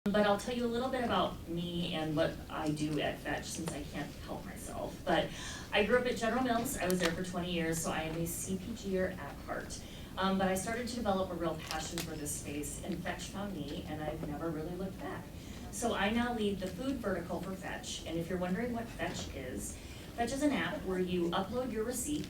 But I'll tell you a little bit about me and what I do at Fetch, since I can't help myself. But I grew up at General Mills. I was there for 20 years, so I am a CPGer at heart. But I started to develop a real passion for this space, and Fetch found me, and I've never really looked back. So I now lead the food vertical for Fetch, and if you're wondering what Fetch is an app where you upload your receipt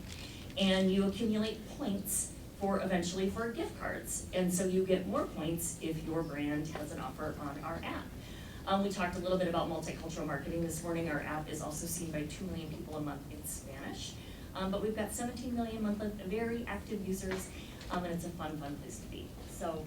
and you accumulate points eventually for gift cards. And so you get more points if your brand has an offer on our app. We talked a little bit about multicultural marketing this morning. Our app is also seen by 2 million people a month in Spanish. But we've got 17 million monthly very active users, and it's a fun place to be. So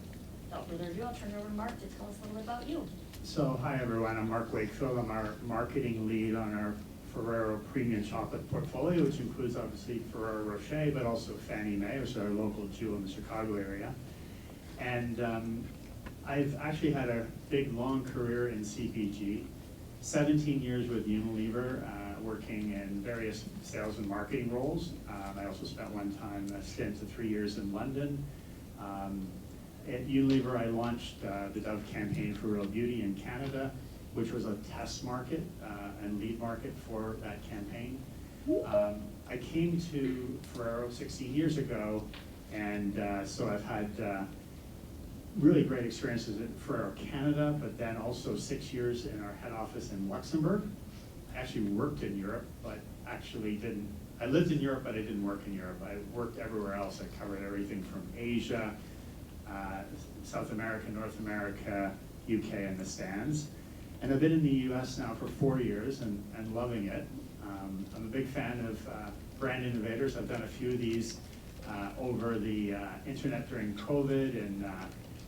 without further ado, I'll turn it over to Mark to tell us a little bit about you. So hi everyone, I'm Mark Wakefield. I'm our marketing lead on our Ferrero premium chocolate portfolio, which includes obviously Ferrero Rocher, but also Fannie Mae, which is our local jewel in the Chicago area. And I've actually had a big, long career in CPG, 17 years with Unilever, working in various sales and marketing roles. I also spent one time a stint of 3 years in London. At Unilever, I launched the Dove campaign for Real Beauty in Canada, which was a test market and lead market for that campaign. I came to Ferrero 16 years ago, and so I've had really great experiences at Ferrero Canada, but then also 6 years in our head office in Luxembourg. I actually worked in Europe, but actually didn't. I lived in Europe, but I didn't work in Europe. I worked everywhere else. I covered everything from Asia, South America, North America, UK, and the Stands. And I've been in the US now for 4 years and loving it. I'm a big fan of Brand Innovators. I've done a few of these over the internet during COVID and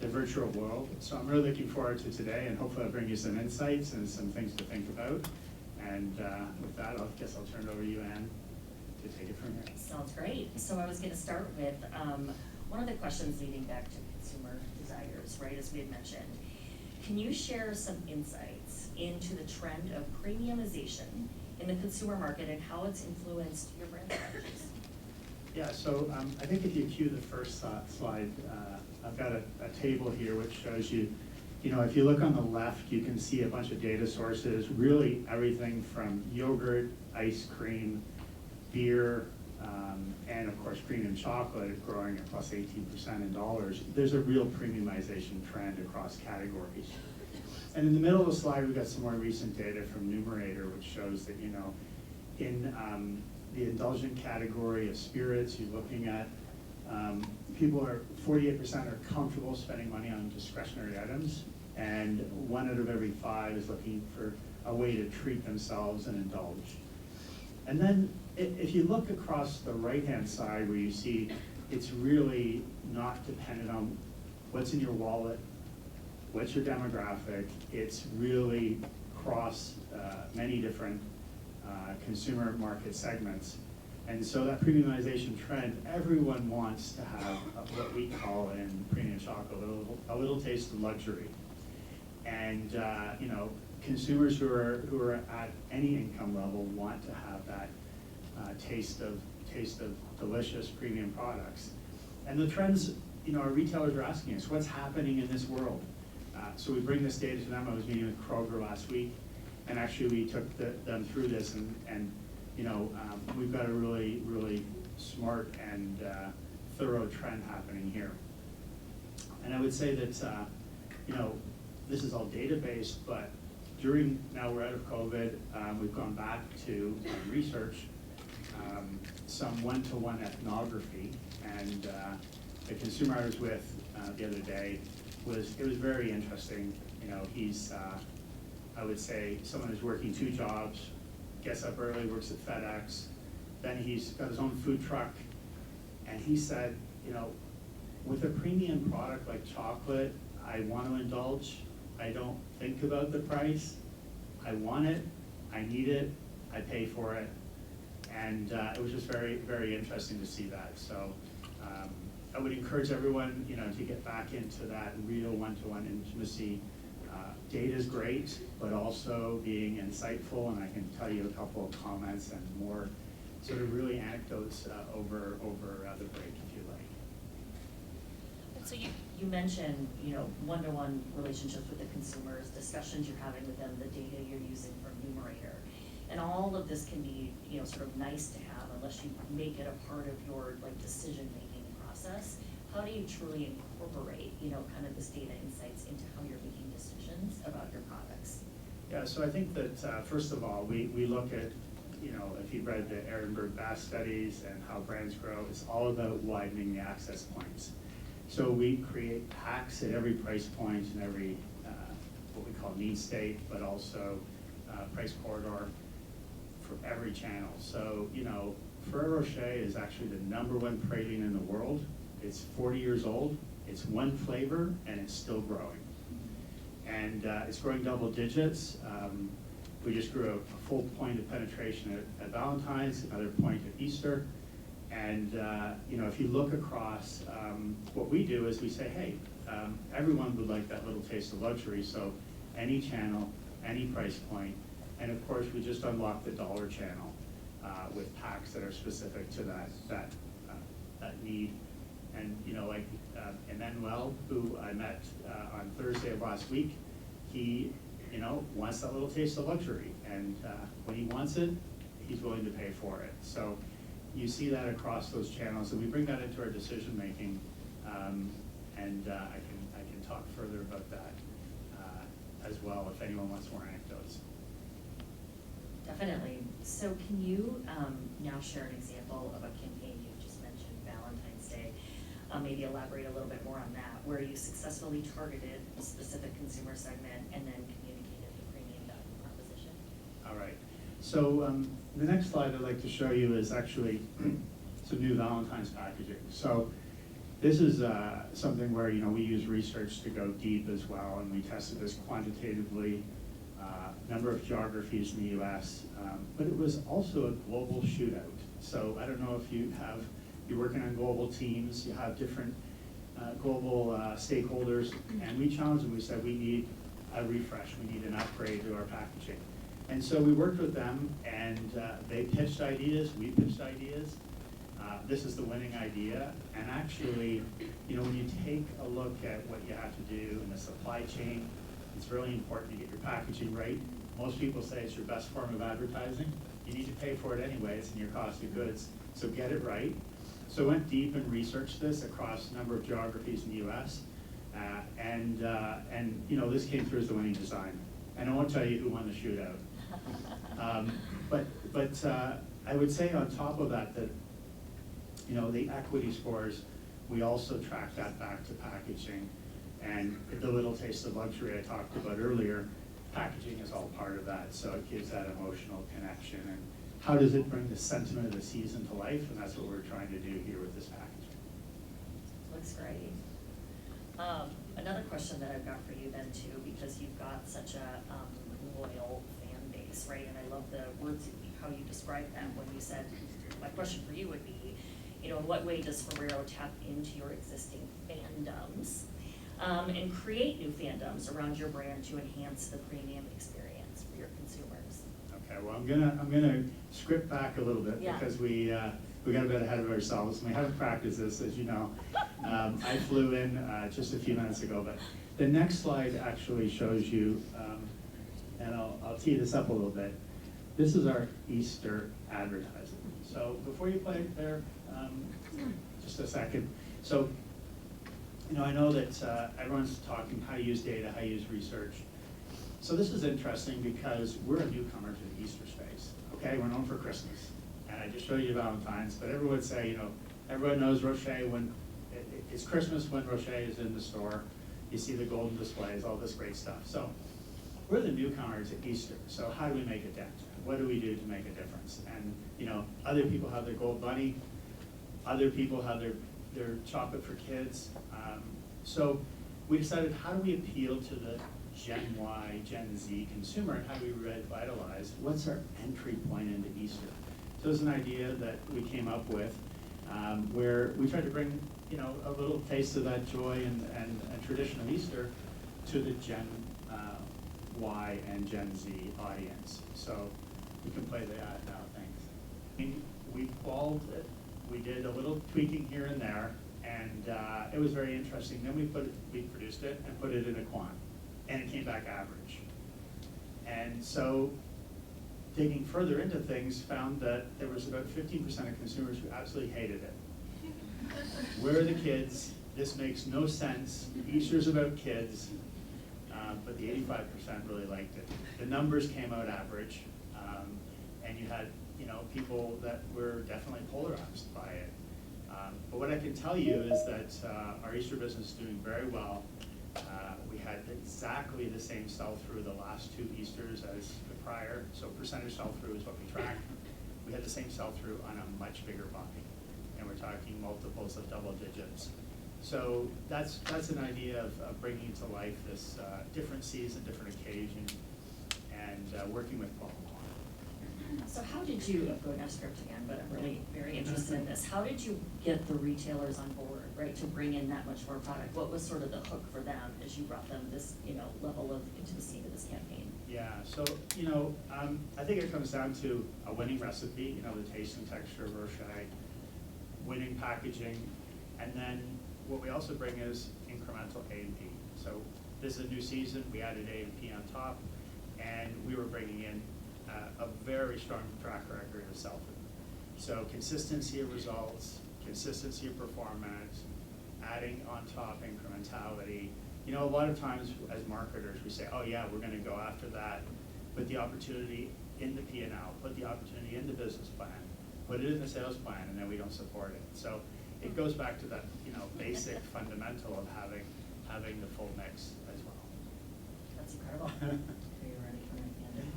the virtual world. So I'm really looking forward to today, and hopefully I'll bring you some insights and some things to think about. And with that, I guess I'll turn it over to you, Anne, to take it from here. Sounds great. So I was going to start with one of the questions leading back to consumer desires, right, as we had mentioned. Can you share some insights into the trend of premiumization in the consumer market and how it's influenced your brand strategies? Yeah, so I think if you cue the first slide, I've got a table here which shows you, if you look on the left, you can see a bunch of data sources, really everything from yogurt, ice cream, beer, and of course premium chocolate growing at plus 18% in dollars. There's a real premiumization trend across categories. And in the middle of the slide, we've got some more recent data from Moderator, which shows that, in the indulgent category of spirits, you're looking at 48% are comfortable spending money on discretionary items, and 1 out of every 5 is looking for a way to treat themselves and indulge. And then if you look across the right-hand side where you see it's really not dependent on what's in your wallet, what's your demographic, it's really across many different consumer market segments. And so that premiumization trend, everyone wants to have what we call in premium chocolate, a little taste of luxury. And consumers who are at any income level want to have that taste of delicious premium products. And the trends, our retailers are asking us, what's happening in this world? So we bring this data to them. I was meeting with Kroger last week, and actually we took them through this, and we've got a really, really smart and thorough trend happening here. And I would say that, this is all data-based, but now we're out of COVID, we've gone back to research some one-to-one ethnography, and the consumer I was with the other day it was very interesting. He's, I would say, someone who's working 2 jobs, gets up early, works at FedEx, then he's got his own food truck, and he said, with a premium product like chocolate, I want to indulge. I don't think about the price. I want it, I need it, I pay for it. And it was just very, very interesting to see that. So I would encourage everyone, to get back into that real one-to-one intimacy. Data is great, but also being insightful, and I can tell you a couple of comments and more sort of really anecdotes over the break, if you like. So you mentioned, one-to-one relationships with the consumers, discussions you're having with them, the data you're using from Numerator. And all of this can be, sort of nice to have unless you make it a part of your decision-making process. How do you truly incorporate, kind of this data insights into how you're making decisions about your products? Yeah, so I think that, first of all, we look at, if you've read the Ehrenberg Bass studies and how brands grow, it's all about widening the access points. So we create packs at every price point and every, what we call need state, but also price corridor for every channel. So, Ferrero Rocher is actually the #1 praline in the world. It's 40 years old, it's one flavor, and it's still growing. And it's growing double digits. We just grew a full point of penetration at Valentine's, another point at Easter. And if you look across, what we do is we say, hey, everyone would like that little taste of luxury, so any channel, any price point. And of course, we just unlocked the dollar channel with packs that are specific to that need. And Emmanuel, who I met on Thursday of last week, he wants that little taste of luxury, and when he wants it, he's willing to pay for it. So you see that across those channels, and we bring that into our decision making, and I can talk further about that as well if anyone wants more anecdotes. Definitely. So can you now share an example of a campaign you just mentioned, Valentine's Day? Maybe elaborate a little bit more on that, where you successfully targeted a specific consumer segment and then communicated the premium value proposition. All right. So the next slide I'd like to show you is actually some new Valentine's packaging. So this is something where we use research to go deep as well, and we tested this quantitatively, number of geographies in the U.S., but it was also a global shootout. So I don't know if you're working on global teams, you have different global stakeholders, and we challenged them. We said we need a refresh, we need an upgrade to our packaging. And so we worked with them, and they pitched ideas, we pitched ideas. This is the winning idea, and actually, when you take a look at what you have to do in the supply chain, it's really important to get your packaging right. Most people say it's your best form of advertising. You need to pay for it anyway, it's in your cost of goods, so get it right. So I went deep and researched this across a number of geographies in the U.S., and this came through as the winning design. And I won't tell you who won the shootout. But I would say on top of that, the equity scores, we also track that back to packaging. And the little taste of luxury I talked about earlier, packaging is all part of that. So it gives that emotional connection. And how does it bring the sentiment of the season to life? And that's what we're trying to do here with this packaging. Looks great. Another question that I've got for you then too, because you've got such a loyal fan base, right? And I love the words, how you described that when you said, my question for you would be, in what way does Ferrero tap into your existing fandoms and create new fandoms around your brand to enhance the premium experience for your consumers? Okay, well, I'm gonna script back a little bit, Yeah. because we got a bit ahead of ourselves, and we haven't practiced this, as you know. I flew in just a few minutes ago, but the next slide actually shows you, and I'll tee this up a little bit. This is our Easter advertising. So before you play it there, just a second. So, I know that everyone's talking how to use data, how to use research. So this is interesting because we're a newcomer to the Easter space, okay? We're known for Christmas. And I just showed you Valentine's, but everyone would say, everyone knows Rocher when, it's Christmas when Rocher is in the store. You see the golden displays, all this great stuff. So we're the newcomers at Easter, so how do we make a dent? What do we do to make a difference? And, other people have their gold bunny, other people have their chocolate for kids. So we decided, how do we appeal to the Gen Y, Gen Z consumer, and how do we revitalize? What's our entry point into Easter? So it's an idea that we came up with where we tried to bring, a little taste of that joy and tradition of Easter to the Gen Y and Gen Z audience. So we can play the ad now, thanks. We qualled it, we did a little tweaking here and there, And it was very interesting. Then we produced it and put it in a quant, and it came back average. And so digging further into things, found that there was about 15% of consumers who absolutely hated it. Where are the kids? This makes no sense. Easter's about kids. But the 85% really liked it. The numbers came out average, and you had people that were definitely polarized by it. But what I can tell you is that our Easter business is doing very well. We had exactly the same sell-through the last 2 Easters as the prior, so percentage sell-through is what we track. We had the same sell-through on a much bigger buy, and we're talking multiples of double digits. So that's an idea of bringing to life this different season, different occasion, and working with Paul. So how did you, I'm going off script again, but I'm really very interested in this. How did you get the retailers on board, right, to bring in that much more product? What was sort of the hook for them as you brought them this, level of intimacy to this campaign? Yeah, so, I think it comes down to a winning recipe, the taste and texture of Rocher, winning packaging, and then what we also bring is incremental A&P. So this is a new season, we added A&P on top, and we were bringing in a very strong track record of sell-through. So consistency of results, consistency of performance, adding on top incrementality. A lot of times as marketers we say, oh yeah, we're going to go after that, put the opportunity in the P&L, put the opportunity in the business plan, put it in the sales plan, and then we don't support it. So it goes back to that basic fundamental of having the full mix as well. That's incredible. Are you ready for my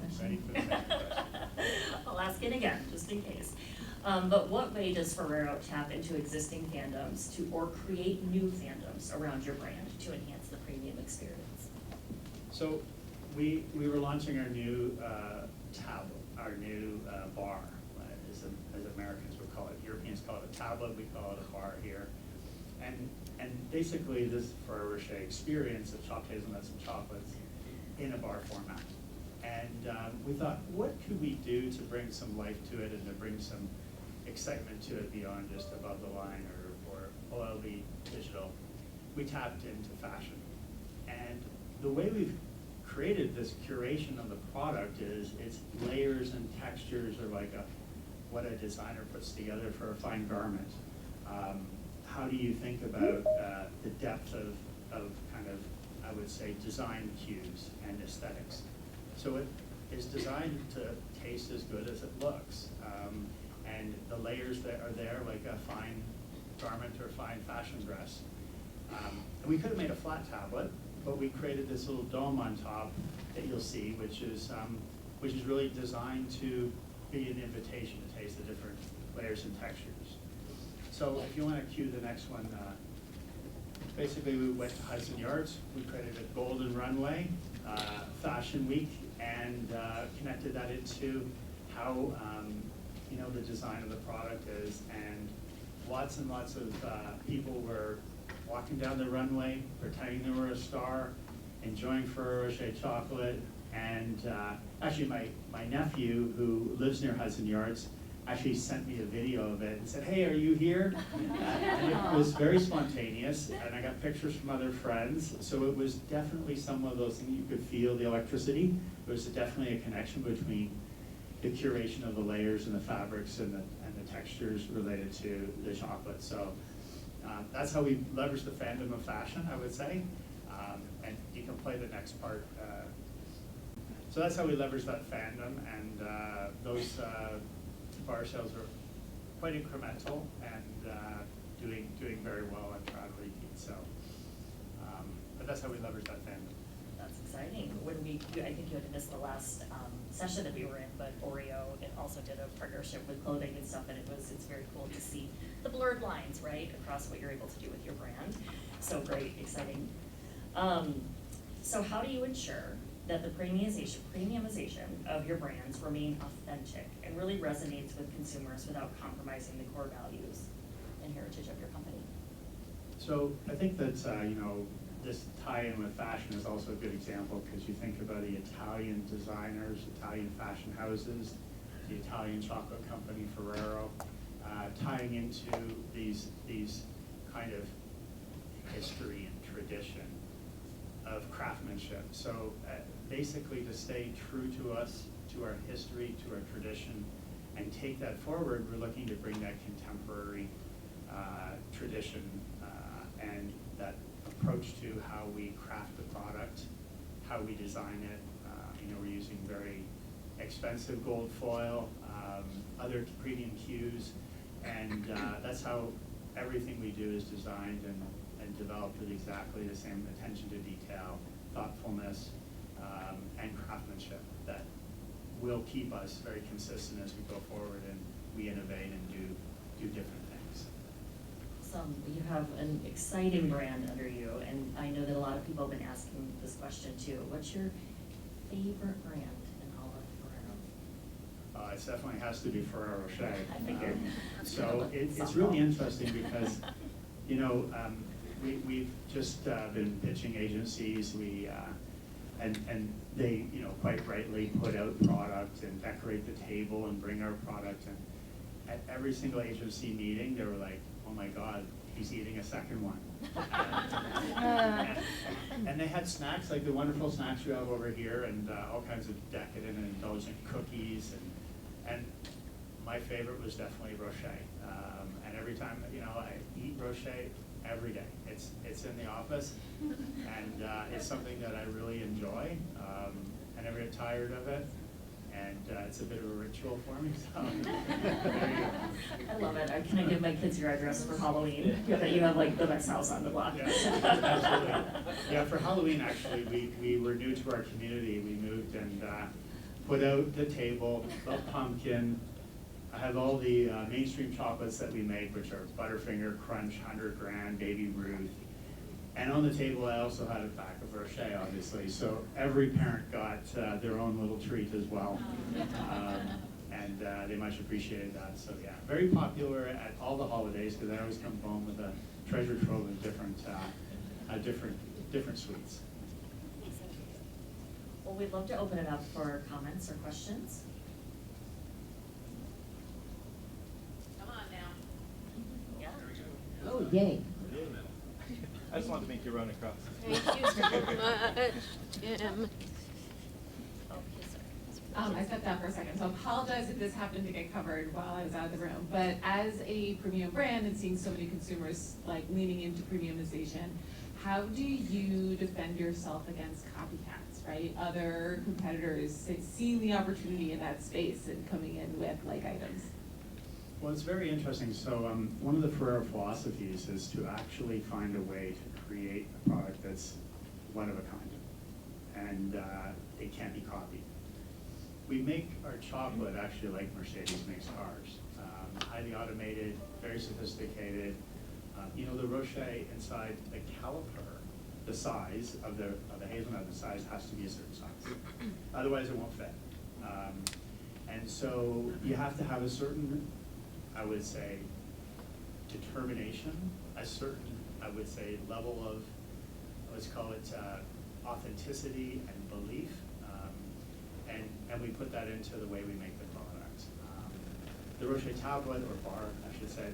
question? Ready for the next question. I'll ask it again, just in case. But what way does Ferrero tap into existing fandoms or create new fandoms around your brand to enhance the premium experience? So we were launching our new tablet, our new bar, as Americans would call it. Europeans call it a tablet, we call it a bar here. And basically this Ferrero Rocher experience of chopped hazelnuts and chocolates in a bar format. And we thought, what could we do to bring some life to it and to bring some excitement to it beyond just above the line or OLED digital? We tapped into fashion. And the way we've created this curation of the product is it's layers and textures are like what a designer puts together for a fine garment. How do you think about the depth of kind of, I would say, design cues and aesthetics? So it is designed to taste as good as it looks. And the layers that are there, like a fine garment or fine fashion dress. And we could have made a flat tablet, but we created this little dome on top that you'll see, which is really designed to be an invitation to taste the different layers and textures. So if you want to cue the next one, basically we went to Hudson Yards, we created a golden runway, fashion week, and connected that into how the design of the product is, and lots and lots of people were walking down the runway, pretending they were a star, enjoying Ferrero Rocher chocolate, and actually my nephew, who lives near Hudson Yards, actually sent me a video of it and said, hey, are you here? And it was very spontaneous, and I got pictures from other friends, so it was definitely some of those things. You could feel the electricity. There was definitely a connection between the curation of the layers and the fabrics and the textures related to the chocolate. So that's how we leverage the fandom of fashion, I would say. And you can play the next part. So that's how we leverage that fandom, and those bar sales are quite incremental and doing very well on trial repeat. So, but that's how we leverage that fandom. That's exciting. I think you had missed the last session that we were in, but Oreo, it also did a partnership with clothing and stuff, and it's very cool to see the blurred lines, right, across what you're able to do with your brand. So great, exciting. So how do you ensure that the premiumization of your brands remain authentic and really resonates with consumers without compromising the core values and heritage of your company? So I think that this tie-in with fashion is also a good example, because you think about the Italian designers, Italian fashion houses, the Italian chocolate company Ferrero, tying into these kind of history and tradition of craftsmanship. So basically to stay true to us, to our history, to our tradition, and take that forward, we're looking to bring that contemporary tradition and that approach to how we craft the product, how we design it. We're using very expensive gold foil, other premium hues, and that's how everything we do is designed and developed with exactly the same attention to detail, thoughtfulness, and craftsmanship that will keep us very consistent as we go forward and we innovate and do different things. You have an exciting brand under you, and I know that a lot of people have been asking this question too. What's your favorite brand in all of Ferrero? It definitely has to be Ferrero Rocher. I figured. So it's really interesting because, we've just been pitching agencies. And they, quite rightly put out product and decorate the table and bring our product. And at every single agency meeting, they were like, "Oh my God, he's eating a second one." And they had snacks, like the wonderful snacks you have over here, and all kinds of decadent and indulgent cookies. And my favorite was definitely Rocher. And every time, I eat Rocher every day. It's in the office, and it's something that I really enjoy. I never get tired of it, and it's a bit of a ritual for me. So there you go. I love it. Can I give my kids your address for Halloween? Yeah, that you have like the best house on the block. Yeah, absolutely. Yeah, for Halloween, actually, we were new to our community. We moved and put out the table, the pumpkin. I have all the mainstream chocolates that we make, which are Butterfinger, Crunch, 100 Grand, Baby Ruth. And on the table, I also had a pack of Rocher, obviously. So every parent got their own little treat as well. And they much appreciated that. So yeah, very popular at all the holidays, because I always come home with a treasure trove of different sweets. Well, we'd love to open it up for comments or questions. Oh, yay. I just wanted to make you run across. Thank you so much, Jim. I stepped out for a second, so I apologize if this happened to get covered while I was out of the room. But as a premium brand and seeing so many consumers like leaning into premiumization, how do you defend yourself against copycats, right? Other competitors seeing the opportunity in that space and coming in with like items. Well, it's very interesting. So one of the Ferrero philosophies is to actually find a way to create a product that's one of a kind, and it can't be copied. We make our chocolate actually like Mercedes makes cars, highly automated, very sophisticated. The Rocher inside the caliper, the size of the hazelnut, the size has to be a certain size. Otherwise, it won't fit. And so you have to have a certain, I would say, determination, a certain, I would say, level of, let's call it authenticity and belief, and we put that into the way we make the product. The Rocher tablet, or bar, I should say,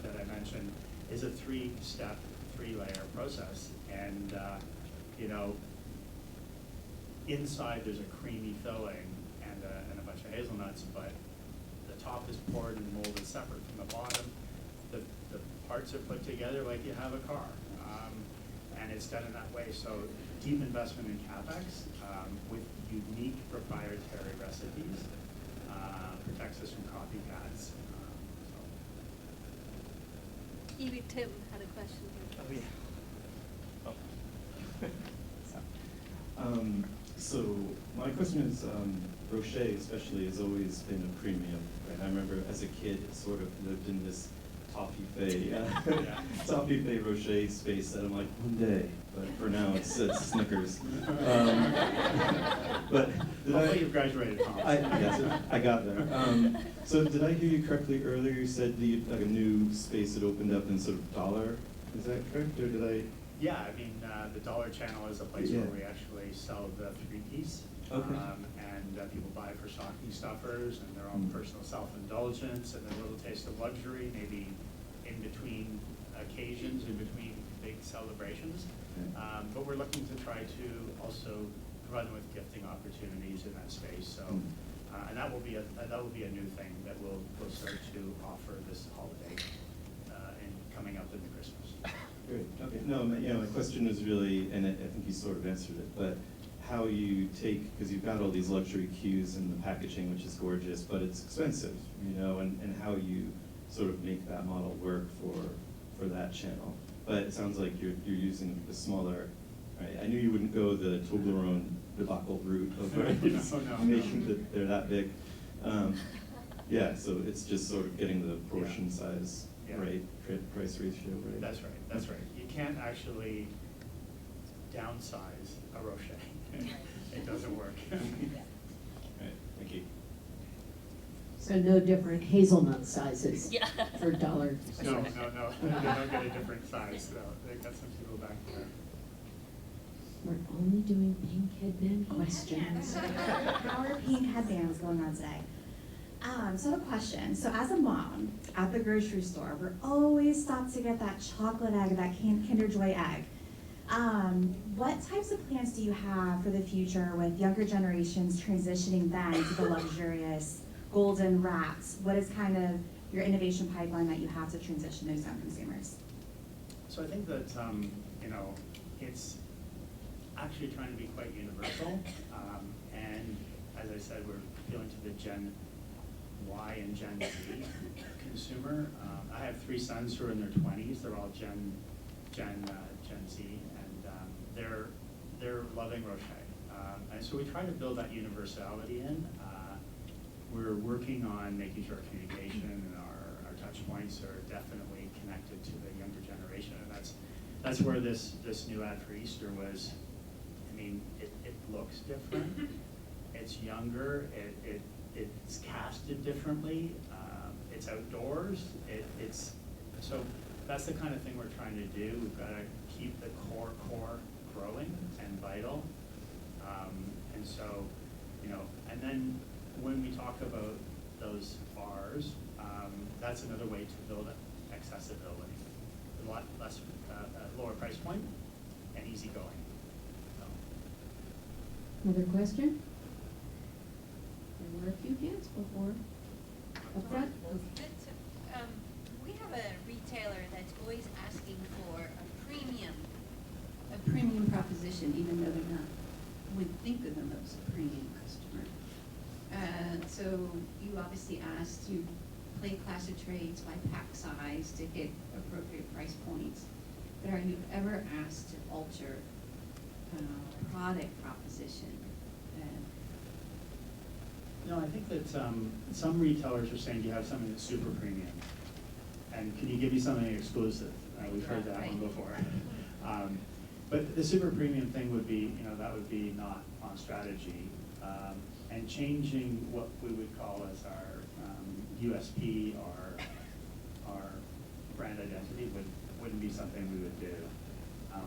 that I mentioned, is a three-step, three-layer process, and inside there's a creamy filling and a bunch of hazelnuts, but the top is poured and molded separate from the bottom. The parts are put together like you have a car, and it's done in that way. So deep investment in CapEx with unique proprietary recipes protects us from copycats. Evie Tim had a question. Oh yeah. Oh. So my question is, Rocher especially has always been a premium. Right? I remember as a kid, sort of lived in this toffee Rocher space that I'm like, one day, but for now it's Snickers. But You've graduated, Tom. Yes, I got there. So did I hear you correctly earlier? You said like a new space had opened up in sort of dollar. Is that correct, or did I? Yeah, I mean, the dollar channel is a place where we actually sell the three-piece. Okay. And people buy for stocking stuffers and their own personal self-indulgence and a little taste of luxury, maybe in between occasions in between big celebrations. Okay. But we're looking to try to also provide them with gifting opportunities in that space. So, and that will be a new thing that we'll start to offer this holiday and coming up into Christmas. Great, okay. No, my question was really, and I think you sort of answered it, but how you take, because you've got all these luxury cues and the packaging, which is gorgeous, but it's expensive, and how you sort of make that model work for that channel. But it sounds like you're using the smaller, right? I knew you wouldn't go the Toblerone debacle route of making that they're that big. Yeah, so it's just sort of getting the portion size right, price ratio right. That's right. You can't actually downsize a Rocher. It doesn't work. Right, thank you. So no different hazelnut sizes Yeah. for $1. No, they don't get a different size, so they got some people back there. We're only doing pink headband questions. How are pink headbands going on today? So I have a question. So as a mom at the grocery store, we're always stopped to get that chocolate egg, that Kinder Joy egg. What types of plans do you have for the future with younger generations transitioning then to the luxurious golden wraps? What is kind of your innovation pipeline that you have to transition those young consumers? So I think that, it's actually trying to be quite universal. And as I said, we're appealing to the Gen Y and Gen Z consumer. I have 3 sons who are in their 20s. They're all Gen Z, and they're loving Rocher. And so we try to build that universality in. We're working on making sure our communication and our touch points are definitely connected to the younger generation, and that's where this new ad for Easter was. I mean, it looks different. It's younger. It's casted differently. It's outdoors. So that's the kind of thing we're trying to do. We've got to keep the core growing and vital. And so, and then when we talk about those bars, that's another way to build accessibility. A lot less, lower price point and easy going. Another question? There were a few hands before. Up front? We have a retailer that's always asking for a premium proposition, even though they're not, would think of them as a premium customer. So you obviously asked to play class of trades by pack size to hit appropriate price points. But are you ever asked to alter product proposition? No, I think that some retailers are saying, do you have something that's super premium? And can you give me something exclusive? We've heard that one before. But the super premium thing would be, that would be not on strategy. And changing what we would call as our USP or our brand identity wouldn't be something we would do.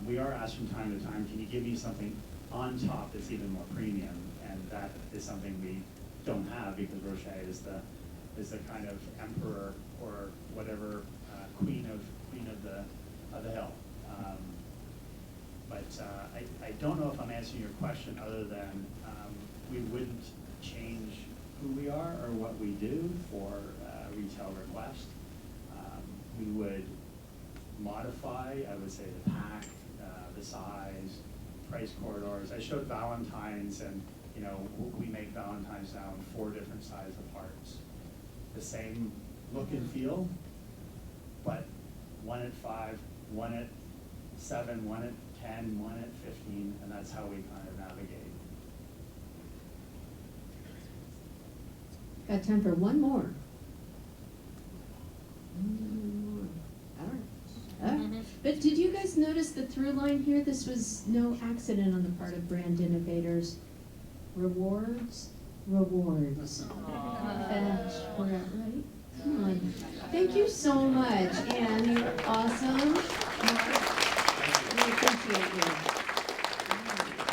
We are asked from time to time, can you give me something on top that's even more premium? And that is something we don't have, because Rocher is the kind of emperor or whatever queen of the hill. But I don't know if I'm answering your question other than we wouldn't change who we are or what we do for retail request. We would modify, I would say, the pack, the size, price corridors. I showed Valentine's, and we make Valentine's now in 4 different size of parts. The same look and feel, but 1 at 5, 1 at 7, 1 at 10, 1 at 15, and that's how we kind of navigate. Got time for one more. All right. But did you guys notice the through line here? This was no accident on the part of Brand Innovators. Rewards. Fetch. We're out, right? Come on. Thank you so much, Anne. You're awesome. We appreciate you.